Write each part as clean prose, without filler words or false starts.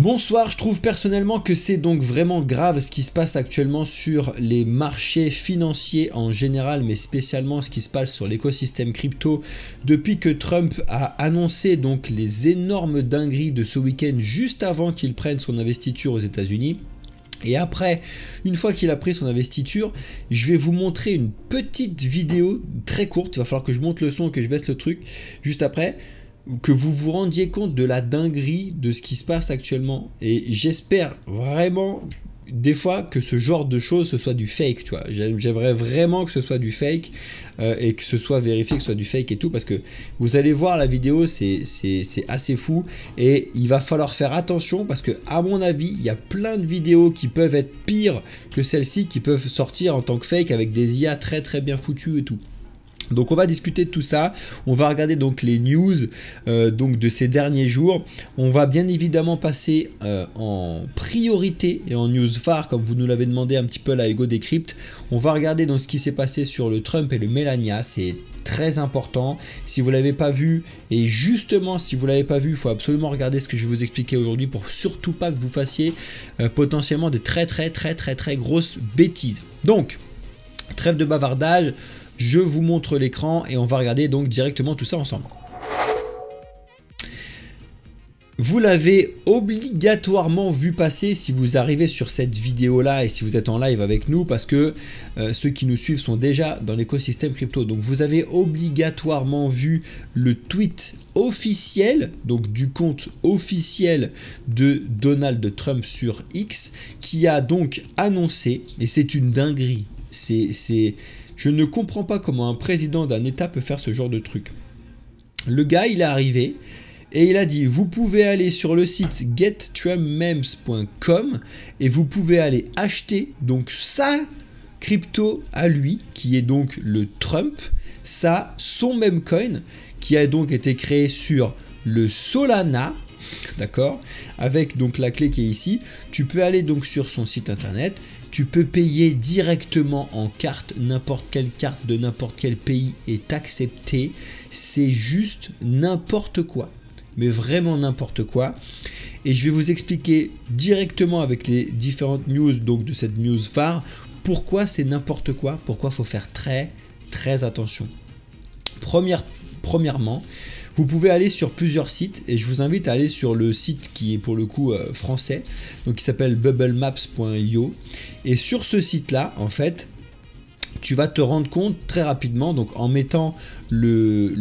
Bonsoir, je trouve personnellement que c'est donc vraiment grave ce qui se passe actuellement sur les marchés financiers en général, mais spécialement ce qui se passe sur l'écosystème crypto depuis que Trump a annoncé donc les énormes dingueries de ce week-end juste avant qu'il prenne son investiture aux États-Unis. Et après, une fois qu'il a pris son investiture, je vais vous montrer une petite vidéo très courte. Il va falloir que je monte le son, que je baisse le truc juste après, que vous vous rendiez compte de la dinguerie de ce qui se passe actuellement. Et j'espère vraiment des fois que ce genre de choses ce soit du fake, tu vois. J'aimerais vraiment que ce soit du fake et que ce soit vérifié que ce soit du fake et tout, parce que vous allez voir la vidéo, c'est assez fou et il va falloir faire attention parce que à mon avis il y a plein de vidéos qui peuvent être pires que celle-ci, qui peuvent sortir en tant que fake avec des IA très bien foutues et tout. Donc on va discuter de tout ça, on va regarder donc les news donc de ces derniers jours. On va bien évidemment passer en priorité et en news phare comme vous nous l'avez demandé un petit peu la Ego Decrypt. On va regarder donc ce qui s'est passé sur le Trump et le Melania, c'est très important. Si vous l'avez pas vu, et justement si vous l'avez pas vu, il faut absolument regarder ce que je vais vous expliquer aujourd'hui pour surtout pas que vous fassiez potentiellement des très grosses bêtises. Donc trêve de bavardage. Je vous montre l'écran et on va regarder donc directement tout ça ensemble. Vous l'avez obligatoirement vu passer si vous arrivez sur cette vidéo là et si vous êtes en live avec nous, parce que ceux qui nous suivent sont déjà dans l'écosystème crypto. Donc vous avez obligatoirement vu le tweet officiel, donc du compte officiel de Donald Trump sur X, qui a donc annoncé, et c'est une dinguerie, je ne comprends pas comment un président d'un État peut faire ce genre de truc. Le gars, il est arrivé et il a dit, vous pouvez aller sur le site gettrumpmemes.com et vous pouvez aller acheter donc sa crypto à lui, qui est donc le Trump, son meme coin, qui a donc été créé sur le Solana, d'accord, avec donc la clé qui est ici. Tu peux aller donc sur son site internet. Tu peux payer directement en carte, n'importe quelle carte de n'importe quel pays est acceptée. C'est juste n'importe quoi, mais vraiment n'importe quoi. Et je vais vous expliquer directement avec les différentes news donc de cette news phare, pourquoi c'est n'importe quoi, pourquoi il faut faire très attention. Premièrement, vous pouvez aller sur plusieurs sites et je vous invite à aller sur le site qui est pour le coup français, donc qui s'appelle bubblemaps.io. Et sur ce site là, en fait, tu vas te rendre compte très rapidement, donc en mettant le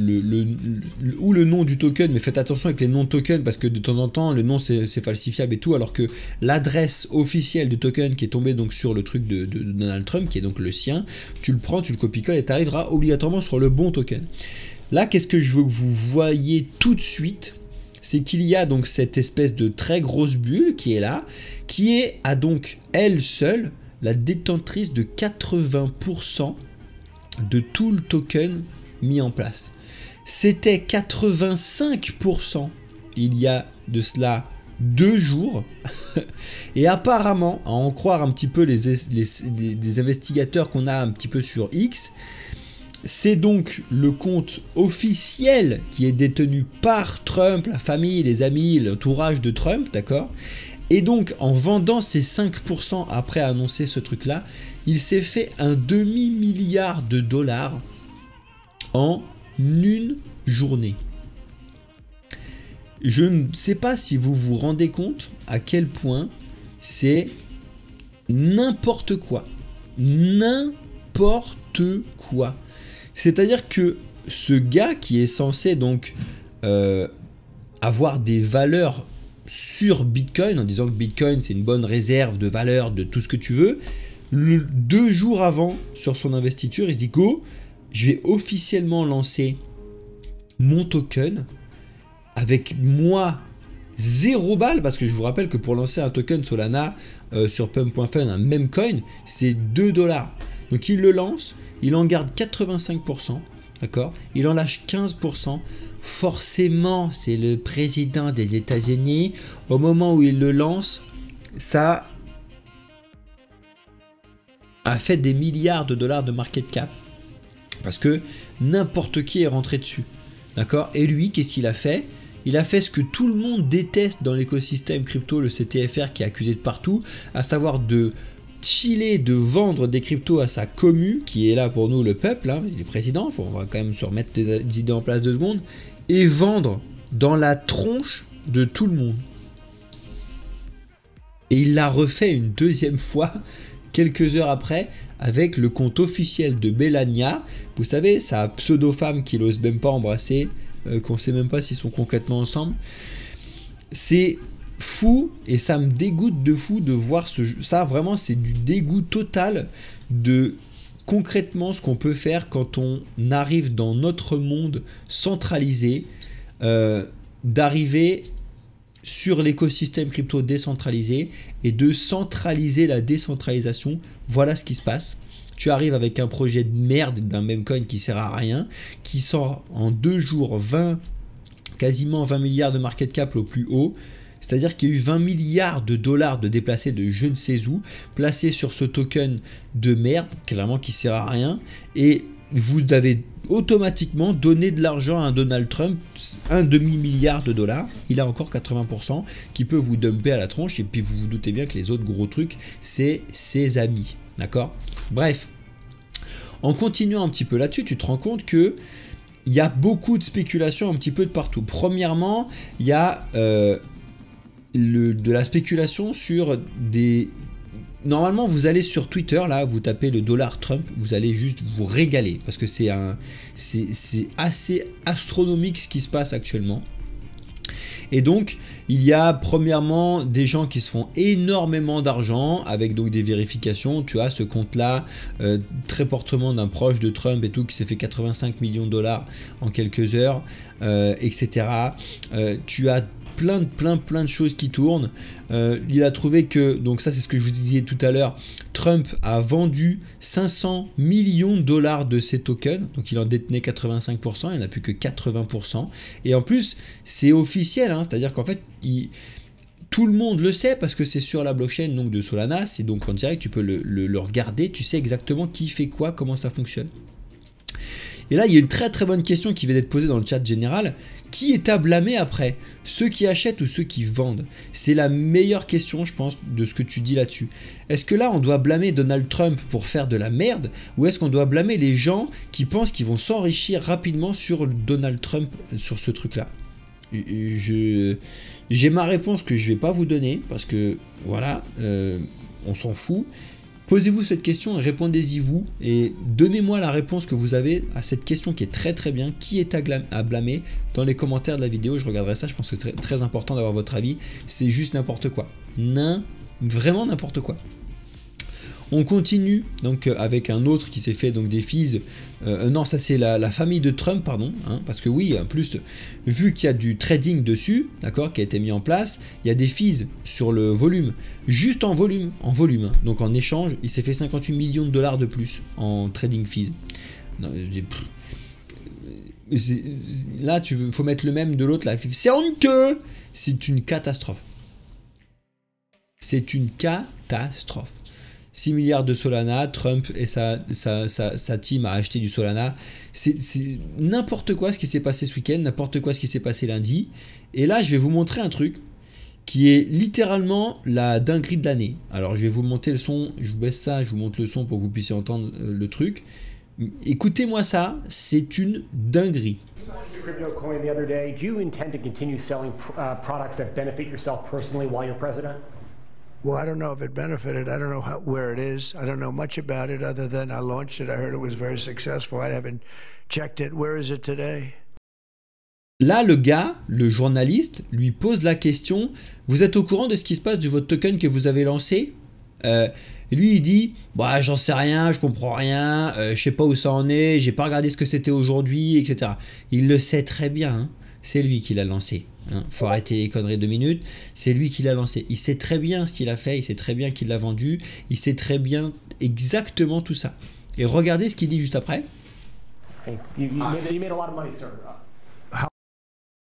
nom du token, mais faites attention avec les noms de tokens parce que de temps en temps le nom c'est falsifiable et tout, alors que l'adresse officielle du token qui est tombée donc sur le truc de Donald Trump, qui est donc le sien, tu le prends, tu le copies-colles et tu arriveras obligatoirement sur le bon token. Là, qu'est-ce que je veux que vous voyez tout de suite, c'est qu'il y a donc cette espèce de très grosse bulle qui est là, qui est à donc elle seule la détentrice de 80% de tout le token mis en place. C'était 85% il y a de cela 2 jours et apparemment, à en croire un petit peu les investigateurs qu'on a un petit peu sur X, c'est donc le compte officiel qui est détenu par Trump, la famille, les amis, l'entourage de Trump, d'accord? Et donc, en vendant ces 5% après annoncer ce truc-là, il s'est fait un demi-milliard de dollars en une journée. Je ne sais pas si vous vous rendez compte à quel point c'est n'importe quoi. N'importe quoi. C'est-à-dire que ce gars qui est censé donc avoir des valeurs sur Bitcoin, en disant que Bitcoin c'est une bonne réserve de valeur de tout ce que tu veux, 2 jours avant sur son investiture, il se dit go, je vais officiellement lancer mon token avec moi 0 balles, parce que je vous rappelle que pour lancer un token Solana sur pump.fun, un meme coin, c'est 2 $. Donc il le lance, il en garde 85%, d'accord, il en lâche 15%. Forcément, c'est le président des États-Unis. Au moment où il le lance, ça a fait des milliards de dollars de market cap parce que n'importe qui est rentré dessus, d'accord. Et lui, qu'est-ce qu'il a fait? Il a fait ce que tout le monde déteste dans l'écosystème crypto, le CTFR qui est accusé de partout, à savoir de chiller, de vendre des cryptos à sa commu, qui est là pour nous le peuple, hein, il est président, on va quand même se remettre des idées en place 2 secondes, et vendre dans la tronche de tout le monde. Et il l'a refait une deuxième fois, quelques heures après, avec le compte officiel de Melania, vous savez, sa pseudo-femme qu'il n'ose même pas embrasser, qu'on ne sait même pas s'ils sont concrètement ensemble. C'est fou et ça me dégoûte de fou de voir ça, vraiment c'est du dégoût total de concrètement ce qu'on peut faire quand on arrive dans notre monde centralisé, d'arriver sur l'écosystème crypto décentralisé et de centraliser la décentralisation. Voilà ce qui se passe. Tu arrives avec un projet de merde d'un memecoin qui sert à rien, qui sort en 2 jours quasiment 20 milliards de market cap au plus haut. C'est-à-dire qu'il y a eu 20 milliards de dollars de déplacés de je ne sais où, placés sur ce token de merde, clairement qui sert à rien, et vous avez automatiquement donné de l'argent à un Donald Trump, un demi-milliard de dollars, il a encore 80%, qui peut vous dumper à la tronche, et puis vous vous doutez bien que les autres gros trucs, c'est ses amis, d'accord? Bref, en continuant un petit peu là-dessus, tu te rends compte que il y a beaucoup de spéculation un petit peu de partout. Premièrement, il y a de la spéculation sur des... Normalement, vous allez sur Twitter, là, vous tapez le dollar Trump, vous allez juste vous régaler, parce que c'est assez astronomique ce qui se passe actuellement. Et donc, il y a premièrement des gens qui se font énormément d'argent avec donc des vérifications. Tu as ce compte-là, très fortement d'un proche de Trump et tout, qui s'est fait 85 millions de dollars en quelques heures, etc. Tu as plein de choses qui tournent. Il a trouvé que, donc ça c'est ce que je vous disais tout à l'heure, Trump a vendu 500 millions de dollars de ses tokens, donc il en détenait 85%, il n'a plus que 80%, et en plus c'est officiel, hein, c'est à dire qu'en fait tout le monde le sait parce que c'est sur la blockchain donc de Solana, c'est donc en direct, tu peux le regarder, tu sais exactement qui fait quoi, comment ça fonctionne. Et là, il y a une très bonne question qui vient d'être posée dans le chat général. Qui est à blâmer après? Ceux qui achètent ou ceux qui vendent? C'est la meilleure question, je pense, de ce que tu dis là-dessus. Est-ce que là, on doit blâmer Donald Trump pour faire de la merde? Ou est-ce qu'on doit blâmer les gens qui pensent qu'ils vont s'enrichir rapidement sur Donald Trump, sur ce truc-là? J'ai ma réponse que je ne vais pas vous donner, parce que, voilà, on s'en fout. Posez-vous cette question et répondez-y vous et donnez-moi la réponse que vous avez à cette question qui est très bien. Qui est à blâmer? Dans les commentaires de la vidéo, je regarderai ça, je pense que c'est très important d'avoir votre avis. C'est juste n'importe quoi. Vraiment n'importe quoi. On continue donc avec un autre qui s'est fait donc des fees. Non, ça c'est la famille de Trump, pardon, hein, parce que oui, en plus, vu qu'il y a du trading dessus, d'accord, qui a été mis en place, il y a des fees sur le volume, juste en volume, hein. Donc en échange, il s'est fait 58 millions de dollars de plus en trading fees. Non, là, faut mettre le même de l'autre là. C'est honteux, c'est une catastrophe. C'est une catastrophe. 6 milliards de Solana, Trump et sa team a acheté du Solana. C'est n'importe quoi ce qui s'est passé ce week-end, n'importe quoi ce qui s'est passé lundi. Et là, je vais vous montrer un truc qui est littéralement la dinguerie de l'année. Alors, je vais vous monter le son, je vous baisse ça, je vous montre le son pour que vous puissiez entendre le truc. Écoutez-moi ça, c'est une dinguerie. CryptoCoin the other day. Do you intend to continue selling products that benefit yourself personally while you're president? Well, I don't know if it benefited. I don't know where it is. I don't know much about it other than I launched it. I heard it was very successful. I haven't checked it. Where is it today? Là, le gars, le journaliste, lui pose la question. Vous êtes au courant de ce qui se passe de votre token que vous avez lancé? Lui, il dit, bah, j'en sais rien, je comprends rien, je sais pas où ça en est, j'ai pas regardé ce que c'était aujourd'hui, etc. Il le sait très bien, hein. C'est lui qui l'a lancé. Hein. Faut arrêter les conneries 2 minutes. C'est lui qui l'a lancé. Il sait très bien ce qu'il a fait, il sait très bien qu'il l'a vendu, il sait très bien exactement tout ça. Et regardez ce qu'il dit juste après.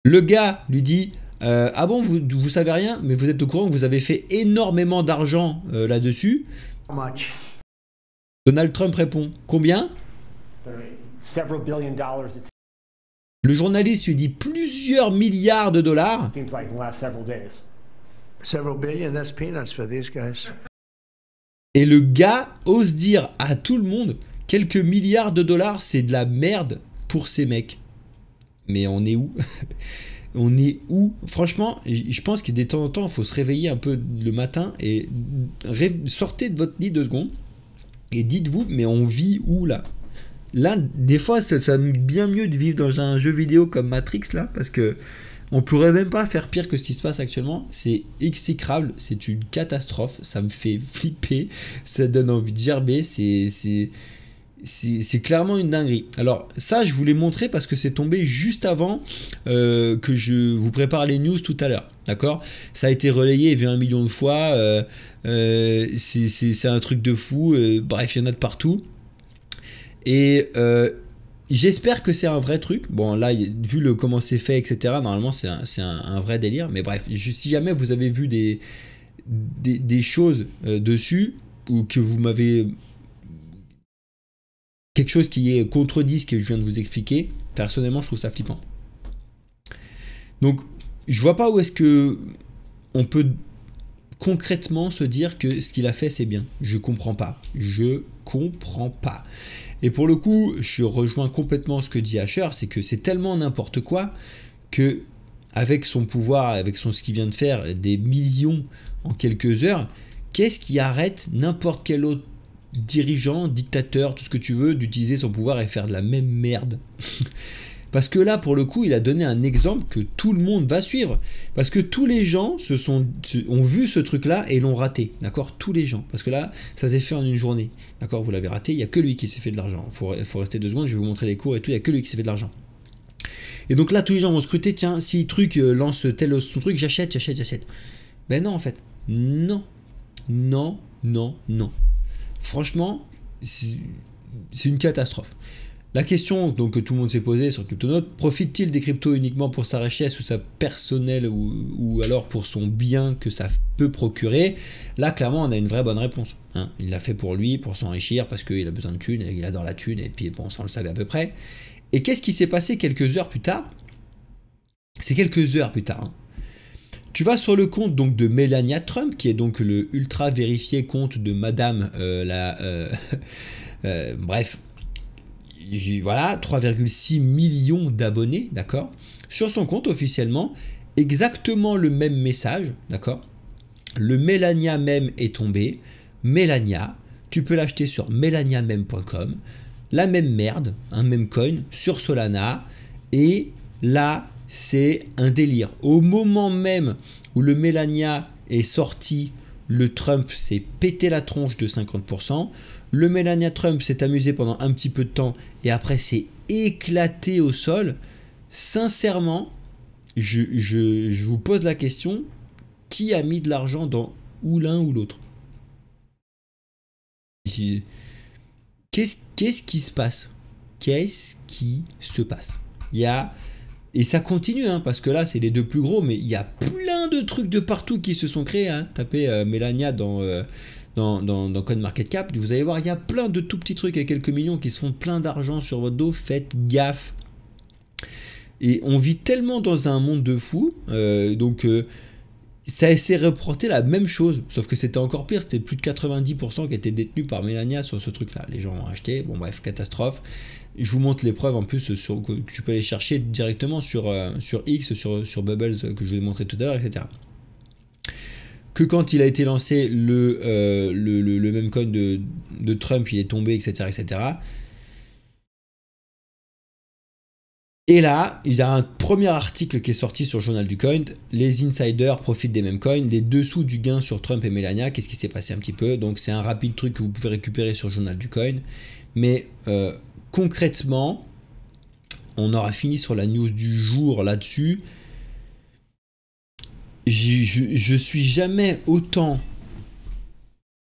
Le gars lui dit, ah bon, vous savez rien, mais vous êtes au courant que vous avez fait énormément d'argent là-dessus. Donald Trump répond, combien? Several billion dollars. Le journaliste lui dit plusieurs milliards de dollars. Seems like in the last several days. Several billion, that's peanuts for these guys. Et le gars ose dire à tout le monde, quelques milliards de dollars, c'est de la merde pour ces mecs. Mais on est où? On est où? Franchement, je pense que de temps en temps, il faut se réveiller un peu le matin et sortez de votre lit 2 secondes et dites-vous, mais on vit où là? Là, des fois, ça me bien mieux de vivre dans un jeu vidéo comme Matrix là, parce que on pourrait même pas faire pire que ce qui se passe actuellement. C'est exécrable, c'est une catastrophe, ça me fait flipper, ça donne envie de gerber, c'est clairement une dinguerie. Alors ça, je vous l'ai montré parce que c'est tombé juste avant que je vous prépare les news tout à l'heure. D'accord? Ça a été relayé 21 millions de fois, c'est un truc de fou, bref, il y en a de partout. Et j'espère que c'est un vrai truc. Bon, là, vu comment c'est fait, etc., normalement, c'est un vrai délire. Mais bref, si jamais vous avez vu des choses dessus, ou que vous m'avez quelque chose qui est contredit ce que je viens de vous expliquer, personnellement, je trouve ça flippant. Donc, je vois pas où est-ce que on peut concrètement se dire que ce qu'il a fait, c'est bien. Je comprends pas. Je comprends pas. Et pour le coup, je rejoins complètement ce que dit Asher, c'est que c'est tellement n'importe quoi que avec son pouvoir, avec ce qu'il vient de faire, des millions en quelques heures, qu'est-ce qui arrête n'importe quel autre dirigeant, dictateur, tout ce que tu veux, d'utiliser son pouvoir et faire de la même merde? Parce que là, pour le coup, il a donné un exemple que tout le monde va suivre. Parce que tous les gens ont vu ce truc-là et l'ont raté. D'accord? Tous les gens. Parce que là, ça s'est fait en une journée. D'accord? Vous l'avez raté, il n'y a que lui qui s'est fait de l'argent. Il faut rester 2 secondes, je vais vous montrer les cours et tout, il n'y a que lui qui s'est fait de l'argent. Et donc là, tous les gens vont scruter, tiens, si truc lance tel son truc, j'achète. Ben non, en fait. Non. Franchement, c'est une catastrophe. La question donc, que tout le monde s'est posée sur CryptoNote, profite-t-il des cryptos uniquement pour sa richesse ou sa personnelle ou alors pour son bien que ça peut procurer? Là, clairement, on a une vraie bonne réponse. Hein. Il l'a fait pour lui, pour s'enrichir, parce qu'il a besoin de thunes, il adore la thune, et puis bon, ça on le savait à peu près. Et qu'est-ce qui s'est passé quelques heures plus tard? C'est quelques heures plus tard. Hein. Tu vas sur le compte donc de Melania Trump, qui est donc le ultra vérifié compte de Madame bref. Voilà, 3,6 millions d'abonnés, d'accord? Sur son compte officiellement, exactement le même message, d'accord? Le Melania meme est tombé. Melania, tu peux l'acheter sur melaniameme.com. La même merde, un meme coin sur Solana. Et là, c'est un délire. Au moment même où le Melania est sorti, le Trump s'est pété la tronche de 50%. Le Melania Trump s'est amusé pendant un petit peu de temps et après s'est éclaté au sol. Sincèrement, je vous pose la question, qui a mis de l'argent dans ou l'un ou l'autre? Qu'est-ce qui se passe? Qu'est-ce qui se passe? Et ça continue, hein, parce que là, c'est les 2 plus gros, mais il y a plein de trucs de partout qui se sont créés. Hein. Tapez Melania dans CoinMarketCap, vous allez voir, il y a plein de tout petits trucs à quelques millions qui se font plein d'argent sur votre dos. Faites gaffe. Et on vit tellement dans un monde de fous, ça essaie de reporter la même chose, sauf que c'était encore pire, c'était plus de 90% qui étaient détenus par Melania sur ce truc-là. Les gens ont acheté, bon bref, catastrophe. Je vous montre les preuves en plus que tu peux aller chercher directement sur X, sur Bubbles, que je vous ai montré tout à l'heure, etc. Que quand il a été lancé, le même coin de Trump, il est tombé, etc., etc. Et là, il y a un premier article qui est sorti sur le Journal du Coin. Les insiders profitent des mêmes coins. Les dessous du gain sur Trump et Melania. Qu'est-ce qui s'est passé un petit peu? Donc c'est un rapide truc que vous pouvez récupérer sur le Journal du Coin. Mais concrètement, on aura fini sur la news du jour là-dessus. Je suis jamais autant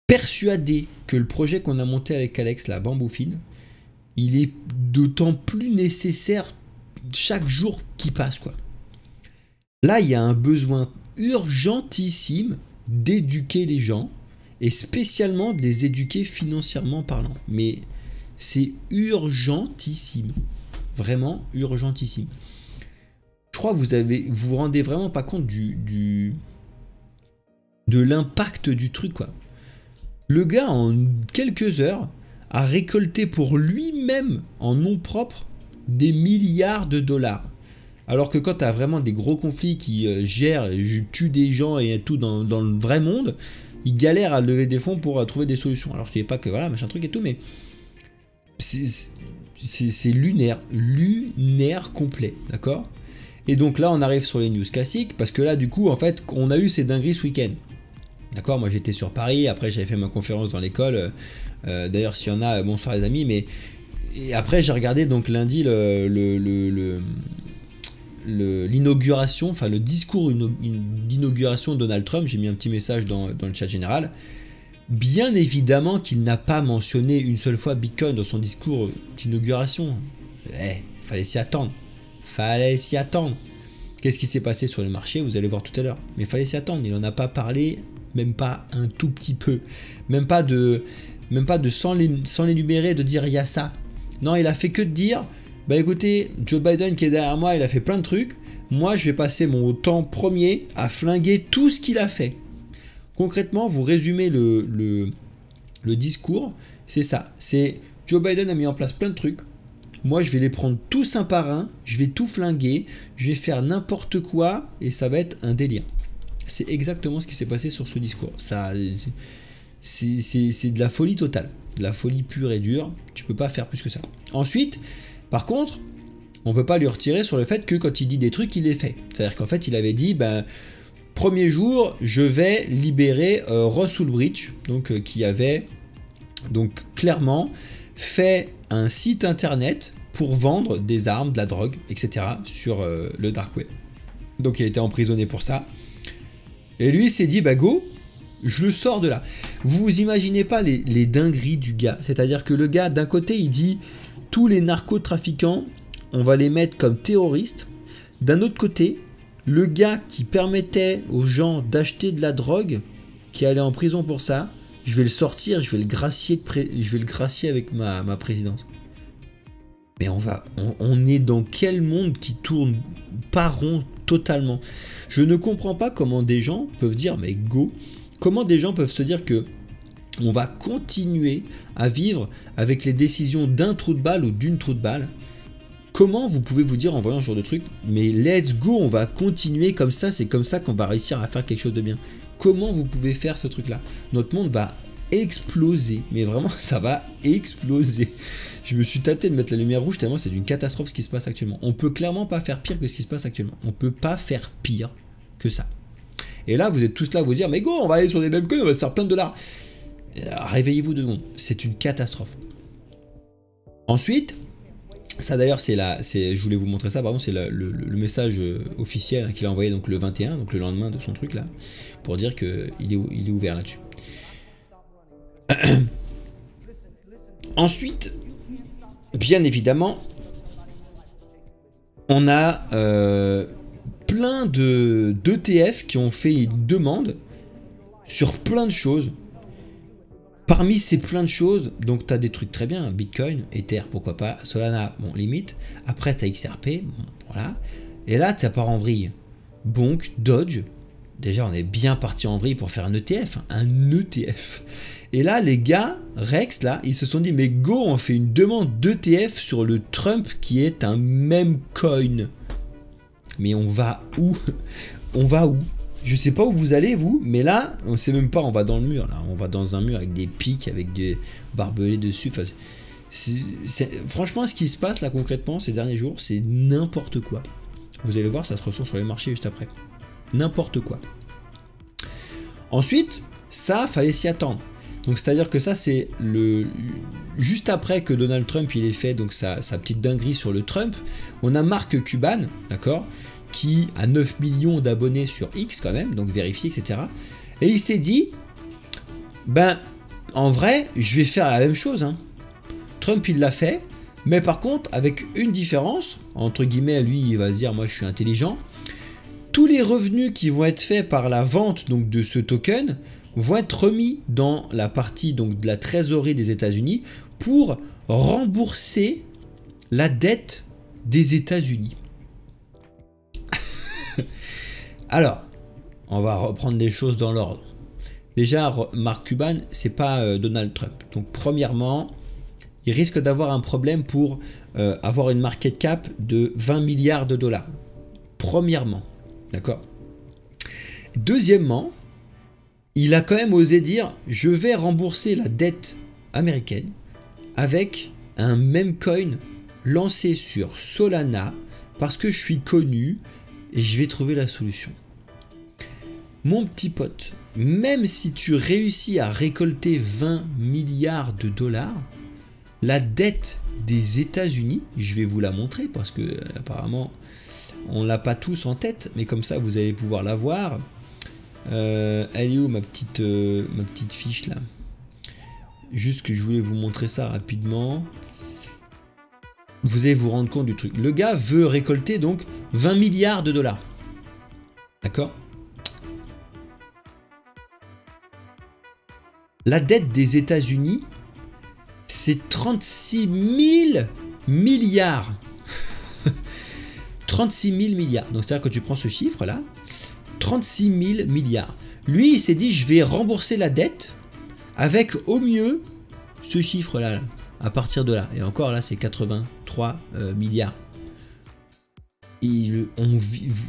persuadé que le projet qu'on a monté avec Alex, la Bamboufine, il est d'autant plus nécessaire chaque jour qui passe, quoi. Là, il y a un besoin urgentissime d'éduquer les gens et spécialement de les éduquer financièrement parlant. Mais c'est urgentissime. vraiment urgentissime. Je crois que vous vous rendez vraiment pas compte de l'impact du truc, quoi. Le gars, en quelques heures, a récolté pour lui-même, en nom propre, des milliards de dollars. Alors que quand tu as vraiment des gros conflits qui tuent des gens et tout dans le vrai monde, ils galèrent à lever des fonds pour trouver des solutions. Alors je ne dis pas que voilà, machin truc et tout, mais c'est lunaire complet, d'accord? Et donc là, on arrive sur les news classiques, parce que là, du coup, en fait, on a eu ces dingueries ce week-end. D'accord, moi j'étais sur Paris, après j'avais fait ma conférence dans l'école. D'ailleurs, s'il y en a, bonsoir les amis, mais... Et après, j'ai regardé donc lundi l'inauguration, enfin le discours d'inauguration de Donald Trump. J'ai mis un petit message dans le chat général. Bien évidemment qu'il n'a pas mentionné une seule fois Bitcoin dans son discours d'inauguration. Fallait s'y attendre. Qu'est-ce qui s'est passé sur le marché? Vous allez voir tout à l'heure. Mais fallait s'y attendre. Il n'en a pas parlé, même pas un tout petit peu. Même pas de sans l'énumérer, de dire il y a ça. Non, il a fait que de dire, bah écoutez, Joe Biden qui est derrière moi, il a fait plein de trucs. Moi, je vais passer mon temps premier à flinguer tout ce qu'il a fait. Concrètement, vous résumez le discours, c'est ça. C'est Joe Biden a mis en place plein de trucs. Moi, je vais les prendre tous un par un, je vais tout flinguer, je vais faire n'importe quoi et ça va être un délire. C'est exactement ce qui s'est passé sur ce discours. Ça, c'est de la folie totale, de la folie pure et dure. Tu peux pas faire plus que ça. Ensuite, par contre, on peut pas lui retirer sur le fait que quand il dit des trucs, il les fait. C'est-à-dire qu'en fait, il avait dit, ben, premier jour, je vais libérer Ross Ulbricht, donc qui avait donc clairement fait un site internet pour vendre des armes, de la drogue, etc. sur le dark web. Donc il a été emprisonné pour ça. Et lui, il s'est dit, bah go, je le sors de là. Vous imaginez pas les dingueries du gars. C'est-à-dire que le gars, d'un côté, il dit, tous les narcotrafiquants, on va les mettre comme terroristes. D'un autre côté, le gars qui permettait aux gens d'acheter de la drogue, qui allait en prison pour ça, je vais le sortir, je vais le gracier avec ma présidence. Mais on est dans quel monde qui tourne pas rond totalement? Je ne comprends pas comment des gens peuvent dire, mais go, comment des gens peuvent se dire que on va continuer à vivre avec les décisions d'un trou de balle ou d'une trou de balle. Comment vous pouvez vous dire en voyant ce genre de truc, mais let's go, on va continuer comme ça, c'est comme ça qu'on va réussir à faire quelque chose de bien. Comment vous pouvez faire ce truc-là? Notre monde va exploser, mais vraiment, ça va exploser. Je me suis tâté de mettre la lumière rouge tellement c'est une catastrophe ce qui se passe actuellement. On peut clairement pas faire pire que ce qui se passe actuellement. On peut pas faire pire que ça. Et là, vous êtes tous là à vous dire, mais go, on va aller sur des mêmes coins, on va se faire plein de dollars. Réveillez-vous 2 secondes, c'est une catastrophe. Ensuite, ça d'ailleurs, je voulais vous montrer ça, pardon, c'est le message officiel qu'il a envoyé donc le 21, donc le lendemain de son truc là, pour dire qu'il est ouvert là-dessus. Ensuite, bien évidemment, on a plein d'ETF qui ont fait une demande sur plein de choses. Parmi ces plein de choses, donc tu as des trucs très bien, Bitcoin, Ether, pourquoi pas, Solana, bon, limite. Après, tu as XRP, bon, voilà. Et là, tu pars en vrille. Bonk, Dodge. Déjà, on est bien parti en vrille pour faire un ETF. Un ETF. Et là, les gars, Rex, là, ils se sont dit, mais go, on fait une demande d'ETF sur le Trump qui est un meme coin. Mais on va où? On va où? Je sais pas où vous allez, vous, mais là, on sait même pas, on va dans le mur, là. On va dans un mur avec des pics, avec des barbelés dessus. Enfin, franchement, ce qui se passe, là, concrètement, ces derniers jours, c'est n'importe quoi. Vous allez voir, ça se ressent sur les marchés juste après. N'importe quoi. Ensuite, ça, fallait s'y attendre. Donc, c'est-à-dire que ça, c'est juste après que Donald Trump, il ait fait donc sa petite dinguerie sur le Trump, on a Mark Cuban, d'accord, qui a 9 millions d'abonnés sur X quand même, donc vérifié, etc. Et il s'est dit, ben, en vrai, je vais faire la même chose. Hein. Trump, il l'a fait, mais par contre, avec une différence, entre guillemets, lui, il va se dire, moi, je suis intelligent. Tous les revenus qui vont être faits par la vente donc, de ce token vont être remis dans la partie donc, de la trésorerie des États-Unis pour rembourser la dette des États-Unis. Alors, on va reprendre les choses dans l'ordre. Déjà, Mark Cuban, c'est pas Donald Trump. Donc, premièrement, il risque d'avoir un problème pour avoir une market cap de 20 milliards de dollars. Premièrement, d'accord. Deuxièmement, il a quand même osé dire « Je vais rembourser la dette américaine avec un meme coin lancé sur Solana parce que je suis connu et je vais trouver la solution. » Mon petit pote, même si tu réussis à récolter 20 milliards de dollars, la dette des États-Unis, je vais vous la montrer parce que apparemment on l'a pas tous en tête, mais comme ça vous allez pouvoir la voir. Elle est où ma petite fiche là? Juste que je voulais vous montrer ça rapidement. Vous allez vous rendre compte du truc. Le gars veut récolter donc 20 milliards de dollars. D'accord? La dette des États-Unis, c'est 36 000 milliards. 36 000 milliards. Donc c'est-à-dire que tu prends ce chiffre là, 36 000 milliards. Lui, il s'est dit, je vais rembourser la dette avec au mieux ce chiffre là, à partir de là. Et encore là, c'est 83 milliards.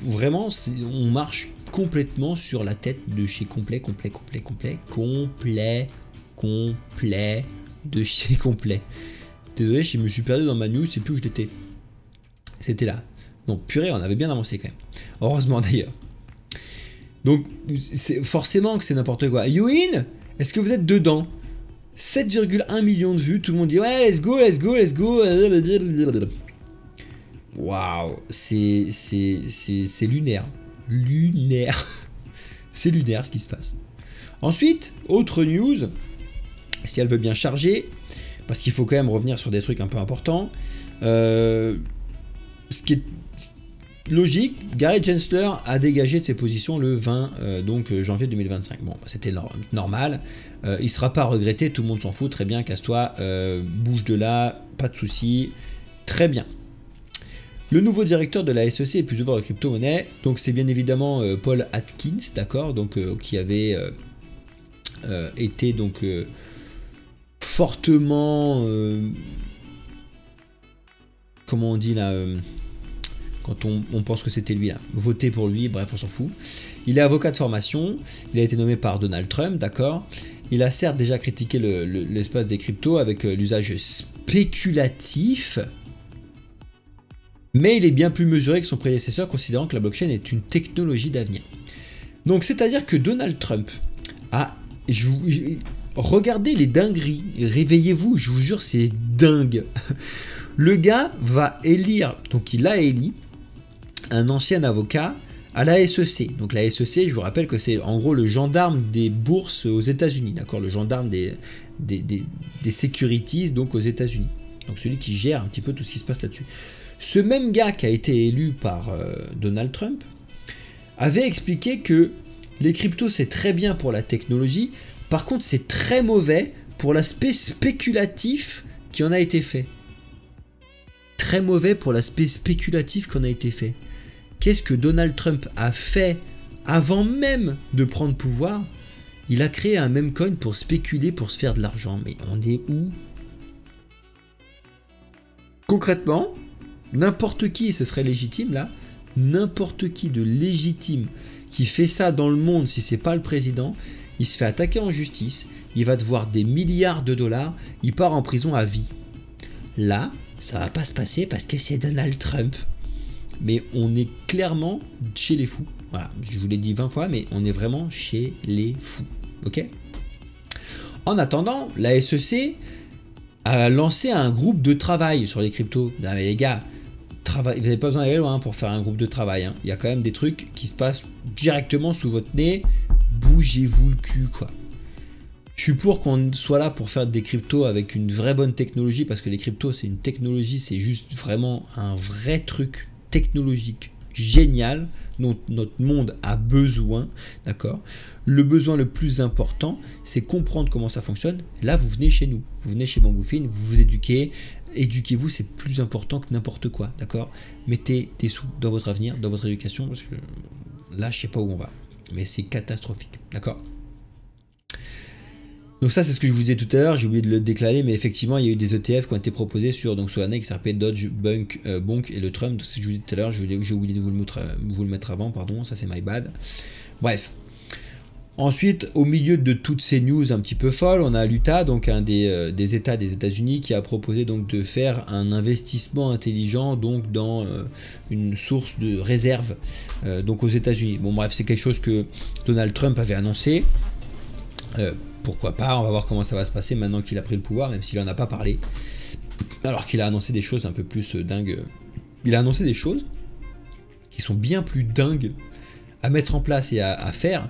Vraiment, on marche complètement sur la tête de chez complet de chez complet. Désolé, je me suis perdu dans ma news, je sais plus où j'étais. C'était là. Donc purée, on avait bien avancé quand même. Heureusement d'ailleurs. Donc forcément que c'est n'importe quoi. Youin, est-ce que vous êtes dedans? 7,1 millions de vues, tout le monde dit ouais, let's go. Waouh, c'est lunaire. C'est lunaire ce qui se passe. Ensuite, autre news, si elle veut bien charger, parce qu'il faut quand même revenir sur des trucs un peu importants. Ce qui est logique, Gary Gensler a dégagé de ses positions le 20 janvier 2025. Bon, c'était normal. Il ne sera pas regretté, tout le monde s'en fout. Très bien, casse-toi, bouge de là, pas de souci. Très bien. Le nouveau directeur de la SEC est plus ouvert aux crypto-monnaies. Donc c'est bien évidemment Paul Atkins, d'accord, donc qui avait été donc fortement comment on dit là quand on pense que c'était lui là, voté pour lui, bref on s'en fout. Il est avocat de formation, il a été nommé par Donald Trump, d'accord. Il a certes déjà critiqué l'espace des cryptos avec l'usage spéculatif, mais il est bien plus mesuré que son prédécesseur, considérant que la blockchain est une technologie d'avenir. Donc c'est-à-dire que Donald Trump a... regardez les dingueries, réveillez-vous, je vous jure c'est dingue. Le gars va élire, donc il a élu un ancien avocat à la SEC. Donc la SEC, je vous rappelle que c'est en gros le gendarme des bourses aux États-Unis, d'accord, le gendarme des securities donc aux États-Unis. Donc celui qui gère un petit peu tout ce qui se passe là-dessus. Ce même gars qui a été élu par Donald Trump avait expliqué que les cryptos c'est très bien pour la technologie, par contre c'est très mauvais pour l'aspect spéculatif qui en a été fait. Très mauvais pour l'aspect spéculatif qu'on a été fait. Qu'est-ce que Donald Trump a fait avant même de prendre pouvoir? Il a créé un meme coin pour spéculer, pour se faire de l'argent. Mais on est où? Concrètement, n'importe qui, ce serait légitime là, n'importe qui de légitime qui fait ça dans le monde, si c'est pas le président, il se fait attaquer en justice, il va devoir des milliards de dollars, il part en prison à vie. Là, ça va pas se passer parce que c'est Donald Trump. Mais on est clairement chez les fous. Voilà, je vous l'ai dit 20 fois, mais on est vraiment chez les fous. Ok? En attendant, la SEC a lancé un groupe de travail sur les cryptos. Non mais les gars, vous n'avez pas besoin d'aller loin pour faire un groupe de travail. Hein. Il y a quand même des trucs qui se passent directement sous votre nez. Bougez-vous le cul, quoi. Je suis pour qu'on soit là pour faire des cryptos avec une vraie bonne technologie, parce que les cryptos, c'est une technologie, c'est juste vraiment un vrai truc technologique génial dont notre monde a besoin, d'accord. Le besoin le plus important, c'est comprendre comment ça fonctionne. Là, vous venez chez nous, vous venez chez Bangoufine, vous vous éduquez, éduquez-vous, c'est plus important que n'importe quoi, d'accord? Mettez des sous dans votre avenir, dans votre éducation, parce que là, je sais pas où on va, mais c'est catastrophique, d'accord? Donc ça, c'est ce que je vous disais tout à l'heure, j'ai oublié de le déclarer, mais effectivement, il y a eu des ETF qui ont été proposés sur l'année qui s'appelait Dodge, Bonk et le Trump. Donc, ce que je vous disais tout à l'heure, j'ai oublié de vous le mettre avant, pardon, ça c'est my bad. Bref. Ensuite, au milieu de toutes ces news un petit peu folles, on a l'Utah, donc un des États des États-Unis, qui a proposé donc de faire un investissement intelligent donc dans une source de réserve donc aux États-Unis. Bon bref, c'est quelque chose que Donald Trump avait annoncé. Pourquoi pas, on va voir comment ça va se passer maintenant qu'il a pris le pouvoir, même s'il n'en a pas parlé. Alors qu'il a annoncé des choses un peu plus dingues. Il a annoncé des choses qui sont bien plus dingues à mettre en place et à faire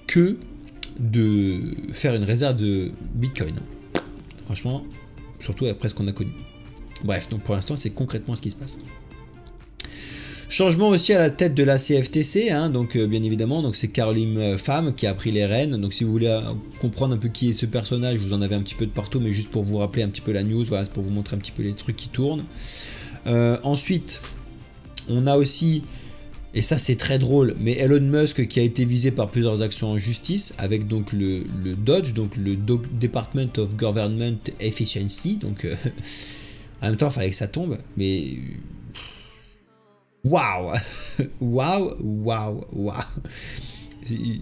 que de faire une réserve de Bitcoin. Franchement, surtout après ce qu'on a connu. Bref, donc pour l'instant, c'est concrètement ce qui se passe. Changement aussi à la tête de la CFTC, hein, donc bien évidemment, donc c'est Caroline Pham qui a pris les rênes. Donc si vous voulez comprendre un peu qui est ce personnage, vous en avez un petit peu de partout, mais juste pour vous rappeler un petit peu la news, voilà, c'est pour vous montrer un petit peu les trucs qui tournent. Ensuite, on a aussi, et ça c'est très drôle, mais Elon Musk qui a été visé par plusieurs actions en justice, avec donc le DOGE, donc le Department of Government Efficiency, donc en même temps il fallait que ça tombe, mais... Waouh, waouh, waouh, waouh.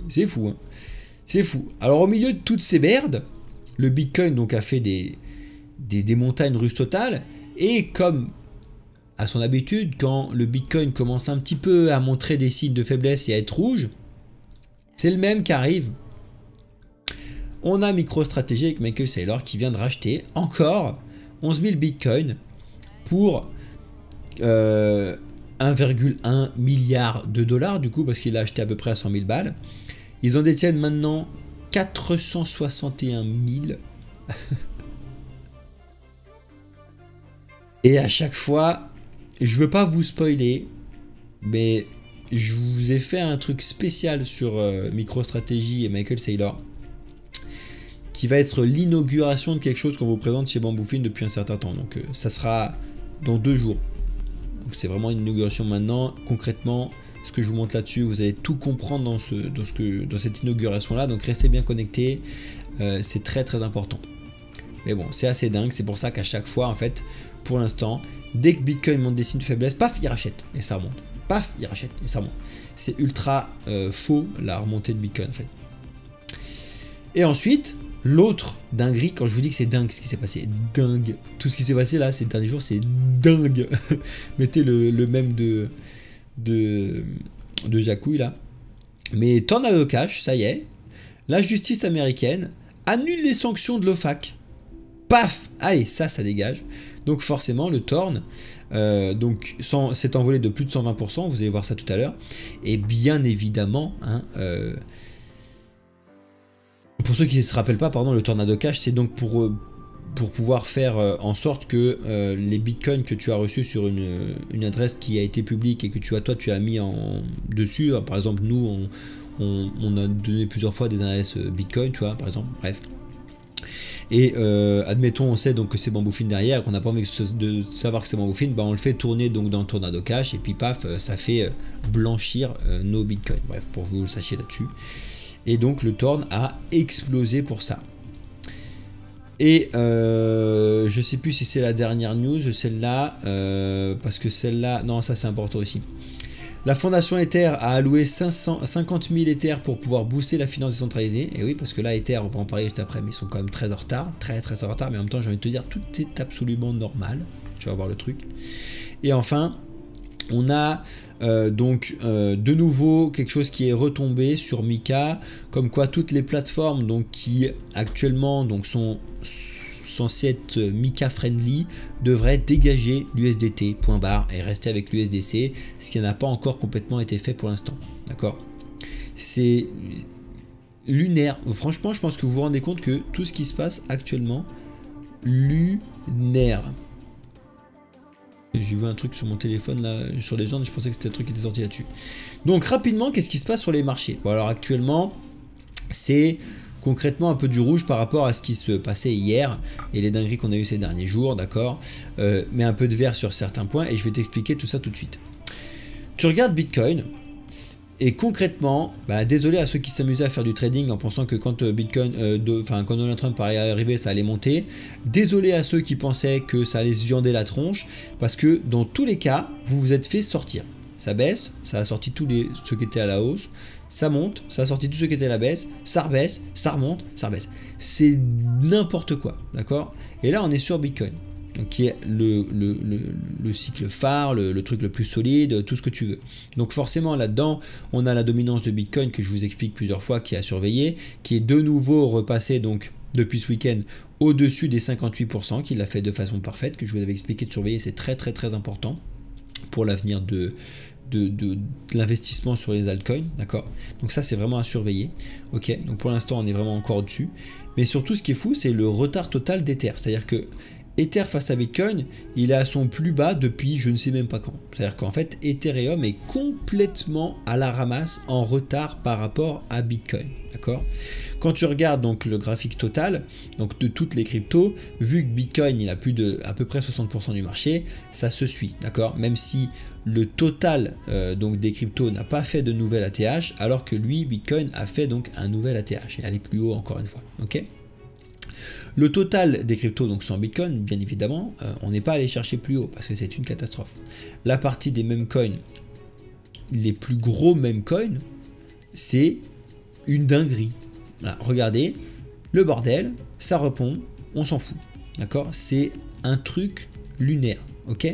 C'est fou, hein. C'est fou. Alors au milieu de toutes ces merdes, le Bitcoin donc a fait des montagnes russes totales. Et comme à son habitude, quand le Bitcoin commence un petit peu à montrer des signes de faiblesse et à être rouge, c'est le même qui arrive. On a MicroStrategy avec Michael Saylor qui vient de racheter encore 11 000 Bitcoins pour... 1,1 milliard de dollars du coup parce qu'il a acheté à peu près à 100 000 balles. Ils en détiennent maintenant 461 000. Et à chaque fois, je veux pas vous spoiler, mais je vous ai fait un truc spécial sur MicroStrategy et Michael Saylor qui va être l'inauguration de quelque chose qu'on vous présente chez Bamboufine depuis un certain temps. Donc ça sera dans 2 jours. Donc c'est vraiment une inauguration maintenant. Concrètement, ce que je vous montre là-dessus, vous allez tout comprendre dans cette inauguration-là. Donc restez bien connectés. C'est très très important. Mais bon, c'est assez dingue. C'est pour ça qu'à chaque fois, en fait, pour l'instant, dès que Bitcoin montre des signes de faiblesse, paf, il rachète et ça remonte. Paf, il rachète et ça remonte. C'est ultra faux la remontée de Bitcoin en fait. Et ensuite... L'autre dinguerie, quand je vous dis que c'est dingue ce qui s'est passé, dingue. Tout ce qui s'est passé là ces derniers jours, c'est dingue. Mettez le même de Jacouille là. Mais Tornado Cash, ça y est. La justice américaine annule les sanctions de l'OFAC. Paf! Allez, ça dégage. Donc forcément, le Torn s'est envolé de plus de 120%, vous allez voir ça tout à l'heure. Et bien évidemment, hein, pour ceux qui ne se rappellent pas, pardon, le Tornado Cash, c'est donc pour pouvoir faire en sorte que les bitcoins que tu as reçus sur une adresse qui a été publique et que toi tu as mis dessus, par exemple nous on a donné plusieurs fois des adresses bitcoin, tu vois, par exemple, bref. Et admettons on sait donc que c'est Bamboufine derrière, qu'on n'a pas envie de savoir que c'est Bamboufine, bah on le fait tourner donc dans le Tornado Cash et puis paf, ça fait blanchir nos bitcoins. Bref, pour que vous le sachiez là-dessus. Et donc le Torn a explosé pour ça. Et je sais plus si c'est la dernière news, celle-là, parce que celle-là, non, ça c'est important aussi. La fondation Ether a alloué 50 000 Ether pour pouvoir booster la finance décentralisée. Et oui, parce que là, Ether, on va en parler juste après, mais ils sont quand même très en retard, très en retard. Mais en même temps, j'ai envie de te dire, tout est absolument normal. Tu vas voir le truc. Et enfin, on a de nouveau quelque chose qui est retombé sur Mika, comme quoi toutes les plateformes donc qui actuellement donc sont censées être Mika friendly devraient dégager l'USDT et rester avec l'USDC, ce qui n'a pas encore complètement été fait pour l'instant. D'accord, c'est lunaire. Franchement, je pense que vous vous rendez compte que tout ce qui se passe actuellement, lunaire. J'ai vu un truc sur mon téléphone là, sur les gens, je pensais que c'était un truc qui était sorti là-dessus. Donc rapidement, qu'est-ce qui se passe sur les marchés? Bon, alors actuellement, c'est concrètement un peu du rouge par rapport à ce qui se passait hier et les dingueries qu'on a eu ces derniers jours, d'accord, mais un peu de vert sur certains points et je vais t'expliquer tout ça tout de suite. Tu regardes Bitcoin et concrètement, bah, désolé à ceux qui s'amusaient à faire du trading en pensant que quand Bitcoin, quand Donald Trump allait arriver, ça allait monter. Désolé à ceux qui pensaient que ça allait se viander la tronche, parce que dans tous les cas, vous vous êtes fait sortir. Ça baisse, ça a sorti tous ceux qui étaient à la hausse, ça monte, ça a sorti tous ceux qui étaient à la baisse, ça rebaisse, ça remonte, ça rebaisse. C'est n'importe quoi, d'accord? Et là, on est sur Bitcoin, donc qui est le cycle phare, le truc le plus solide, tout ce que tu veux. Donc forcément là-dedans, on a la dominance de Bitcoin que je vous explique plusieurs fois, qui a surveillé, qui est de nouveau repassé donc depuis ce week-end au-dessus des 58%, qu'il l'a fait de façon parfaite, que je vous avais expliqué de surveiller, c'est très très très important pour l'avenir de l'investissement sur les altcoins, d'accord? Donc ça c'est vraiment à surveiller, ok? Donc pour l'instant on est vraiment encore au-dessus, mais surtout ce qui est fou c'est le retard total d'Ether, c'est-à-dire que Ether face à Bitcoin, il est à son plus bas depuis je ne sais même pas quand. C'est-à-dire qu'en fait, Ethereum est complètement à la ramasse, en retard par rapport à Bitcoin. D'accord ? Quand tu regardes donc le graphique total, donc de toutes les cryptos, vu que Bitcoin il a plus de à peu près 60% du marché, ça se suit. D'accord ? Même si le total donc des cryptos n'a pas fait de nouvelle ATH, alors que lui, Bitcoin a fait donc un nouvel ATH et aller plus haut encore une fois. Ok ? Le total des cryptos, donc sans Bitcoin, bien évidemment, on n'est pas allé chercher plus haut parce que c'est une catastrophe. La partie des meme coins, les plus gros meme coins, c'est une dinguerie. Voilà, regardez, le bordel, ça répond, on s'en fout. D'accord? C'est un truc lunaire. Ok?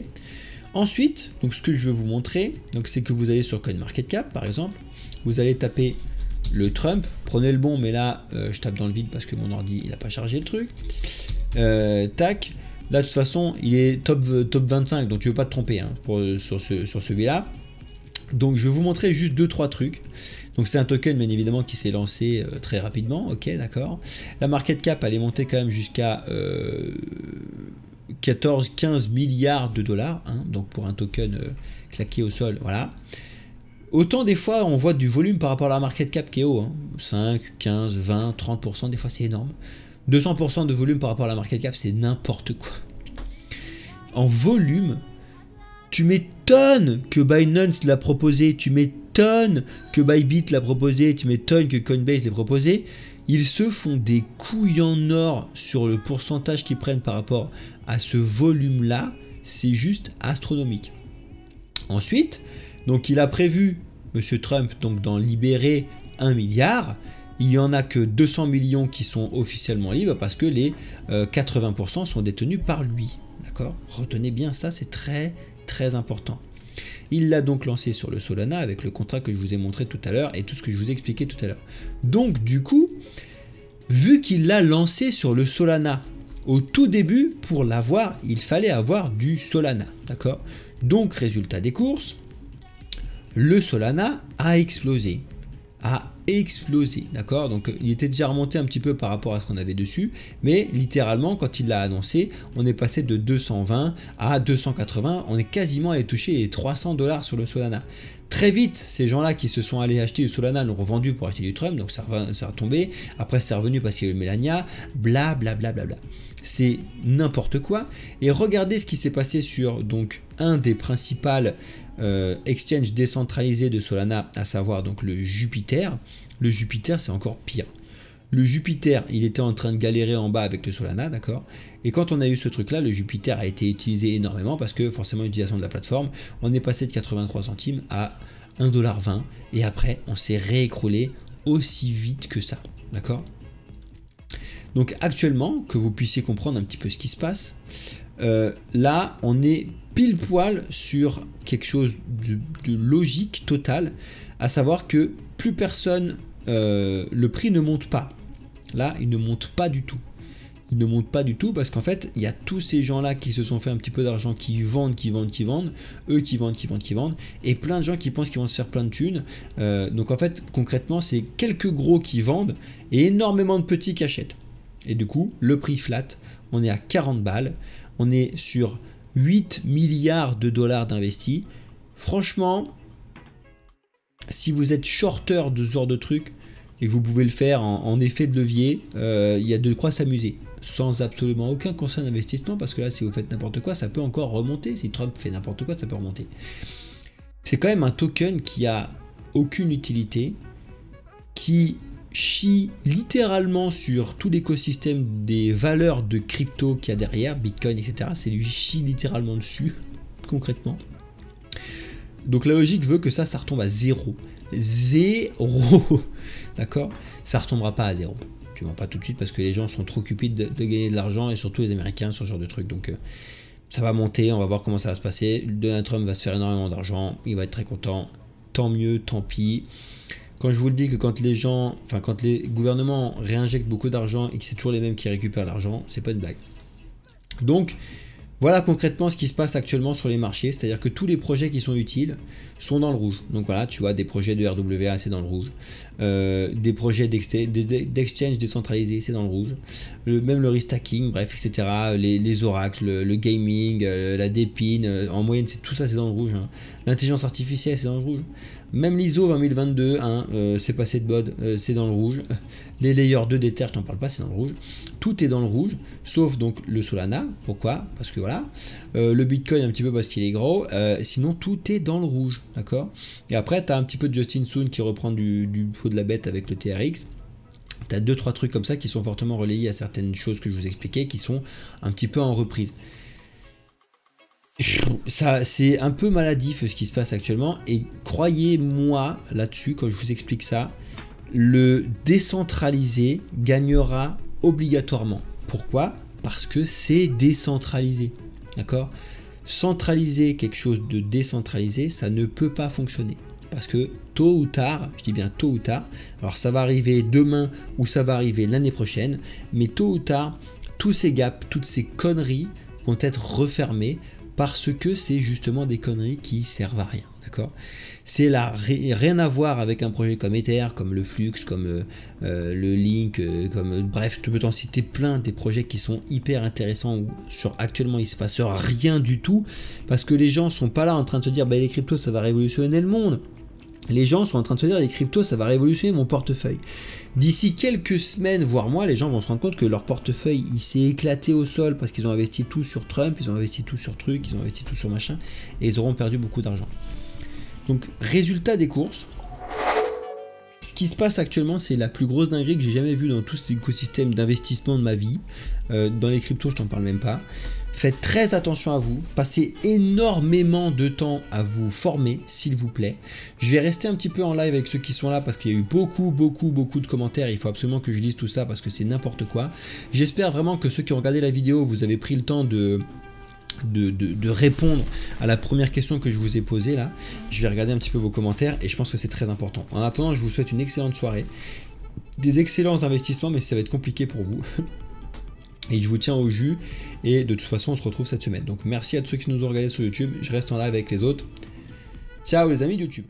Ensuite, donc ce que je veux vous montrer, donc c'est que vous allez sur CoinMarketCap par exemple, vous allez taper le Trump, prenez le bon, mais là je tape dans le vide parce que mon ordi il n'a pas chargé le truc. Tac, là de toute façon il est top 25, donc tu ne veux pas te tromper hein, sur celui-là. Donc je vais vous montrer juste 2-3 trucs. Donc c'est un token bien évidemment qui s'est lancé très rapidement, ok d'accord. La market cap elle est montée quand même jusqu'à 14-15 milliards de dollars, hein, donc pour un token claqué au sol, voilà. Autant des fois on voit du volume par rapport à la market cap qui est haut, hein. 5, 15, 20, 30%, des fois c'est énorme. 200% de volume par rapport à la market cap, c'est n'importe quoi. En volume, tu m'étonnes que Binance l'a proposé, tu m'étonnes que Bybit l'a proposé, tu m'étonnes que Coinbase l'ait proposé. Ils se font des couilles en or sur le pourcentage qu'ils prennent par rapport à ce volume-là, c'est juste astronomique. Ensuite, donc il a prévu, M. Trump, donc d'en libérer 1 milliard. Il n'y en a que 200 millions qui sont officiellement libres parce que les 80% sont détenus par lui. D'accord ? Retenez bien ça, c'est très très important. Il l'a donc lancé sur le Solana avec le contrat que je vous ai montré tout à l'heure et tout ce que je vous ai expliqué tout à l'heure. Donc du coup, vu qu'il l'a lancé sur le Solana, au tout début, pour l'avoir, il fallait avoir du Solana. D'accord ? Donc résultat des courses, le Solana a explosé. D'accord? Donc il était déjà remonté un petit peu par rapport à ce qu'on avait dessus, mais littéralement quand il l'a annoncé, on est passé de 220 à 280, on est quasiment allé toucher les 300 $ sur le Solana. Très vite, ces gens-là qui se sont allés acheter du Solana l'ont revendu pour acheter du Trump, donc ça a tombé, après c'est revenu parce qu'il y a eu Melania, bla bla bla bla bla. C'est n'importe quoi. Et regardez ce qui s'est passé sur donc un des principaux exchanges décentralisés de Solana, à savoir donc le Jupiter. Le Jupiter, c'est encore pire. Le Jupiter, il était en train de galérer en bas avec le Solana, d'accord? Et quand on a eu ce truc-là, le Jupiter a été utilisé énormément parce que forcément l'utilisation de la plateforme, on est passé de 83 centimes à 1,20 $. Et après, on s'est réécroulé aussi vite que ça, d'accord? Donc actuellement, que vous puissiez comprendre un petit peu ce qui se passe, là on est pile poil sur quelque chose de logique totale, à savoir que plus personne, le prix ne monte pas. Là il ne monte pas du tout. Il ne monte pas du tout parce qu'en fait il y a tous ces gens là qui se sont fait un petit peu d'argent, qui vendent, eux qui vendent, et plein de gens qui pensent qu'ils vont se faire plein de thunes. Donc en fait concrètement c'est quelques gros qui vendent et énormément de petits qui achètent. Et du coup, le prix flat, on est à 40 balles, on est sur 8 milliards de dollars d'investis. Franchement, si vous êtes shorter de ce genre de truc, et que vous pouvez le faire en effet de levier, il y a de quoi s'amuser. Sans absolument aucun conseil d'investissement, parce que là, si vous faites n'importe quoi, ça peut encore remonter. Si Trump fait n'importe quoi, ça peut remonter. C'est quand même un token qui a aucune utilité, qui chie littéralement sur tout l'écosystème des valeurs de crypto qu'il y a derrière, Bitcoin, etc. C'est lui chie littéralement dessus, concrètement. Donc la logique veut que ça retombe à zéro. Zéro. D'accord? Ça retombera pas à zéro. Tu vois, pas tout de suite parce que les gens sont trop cupides de gagner de l'argent et surtout les Américains sur ce genre de trucs. Donc ça va monter, on va voir comment ça va se passer. Donald Trump va se faire énormément d'argent, il va être très content. Tant mieux, tant pis. Quand je vous le dis que quand les gouvernements réinjectent beaucoup d'argent et que c'est toujours les mêmes qui récupèrent l'argent, c'est pas une blague. Donc voilà concrètement ce qui se passe actuellement sur les marchés, c'est-à-dire que tous les projets qui sont utiles sont dans le rouge. Donc voilà, tu vois, des projets de RWA, c'est dans le rouge. Des projets d'exchange décentralisés, c'est dans le rouge. Même le restacking, bref, etc. Les oracles, le gaming, la dépine, en moyenne, tout ça, c'est dans le rouge. Hein. L'intelligence artificielle, c'est dans le rouge. Même l'ISO 20022, c'est passé de mode, c'est dans le rouge. Les layers 2 d'Ether, je t'en parle pas, c'est dans le rouge. Tout est dans le rouge, sauf donc le Solana. Pourquoi? Parce que voilà. Le Bitcoin un petit peu parce qu'il est gros. Sinon, tout est dans le rouge, d'accord? Et après, tu as un petit peu de Justin Sun qui reprend du pot de la bête avec le TRX. Tu as 2-3 trucs comme ça qui sont fortement relayés à certaines choses que je vous expliquais, qui sont un petit peu en reprise. Ça, c'est un peu maladif ce qui se passe actuellement, et croyez-moi là-dessus quand je vous explique ça, le décentralisé gagnera obligatoirement. Pourquoi? Parce que c'est décentralisé, d'accord? Centraliser quelque chose de décentralisé, ça ne peut pas fonctionner. Parce que tôt ou tard, je dis bien tôt ou tard, alors ça va arriver demain ou ça va arriver l'année prochaine, mais tôt ou tard, tous ces gaps, toutes ces conneries vont être refermées, parce que c'est justement des conneries qui servent à rien, d'accord? C'est là rien à voir avec un projet comme Ether, comme le Flux, comme le Link, bref, tu peux t'en citer plein des projets qui sont hyper intéressants où actuellement il se passe rien du tout, parce que les gens sont pas là en train de se dire bah, les cryptos ça va révolutionner le monde. Les gens sont en train de se dire les cryptos ça va révolutionner mon portefeuille. D'ici quelques semaines, voire mois, les gens vont se rendre compte que leur portefeuille il s'est éclaté au sol parce qu'ils ont investi tout sur Trump, ils ont investi tout sur trucs, ils ont investi tout sur machin, et ils auront perdu beaucoup d'argent. Donc résultat des courses, ce qui se passe actuellement c'est la plus grosse dinguerie que j'ai jamais vue dans tout cet écosystème d'investissement de ma vie. Dans les cryptos je t'en parle même pas. Faites très attention à vous, passez énormément de temps à vous former, s'il vous plaît. Je vais rester un petit peu en live avec ceux qui sont là parce qu'il y a eu beaucoup de commentaires. Il faut absolument que je lise tout ça parce que c'est n'importe quoi. J'espère vraiment que ceux qui ont regardé la vidéo, vous avez pris le temps de répondre à la première question que je vous ai posée là. Je vais regarder un petit peu vos commentaires et je pense que c'est très important. En attendant, je vous souhaite une excellente soirée, des excellents investissements, mais ça va être compliqué pour vous. Et je vous tiens au jus, et de toute façon on se retrouve cette semaine. Donc merci à tous ceux qui nous ont regardé sur YouTube, je reste en live avec les autres. Ciao les amis de YouTube.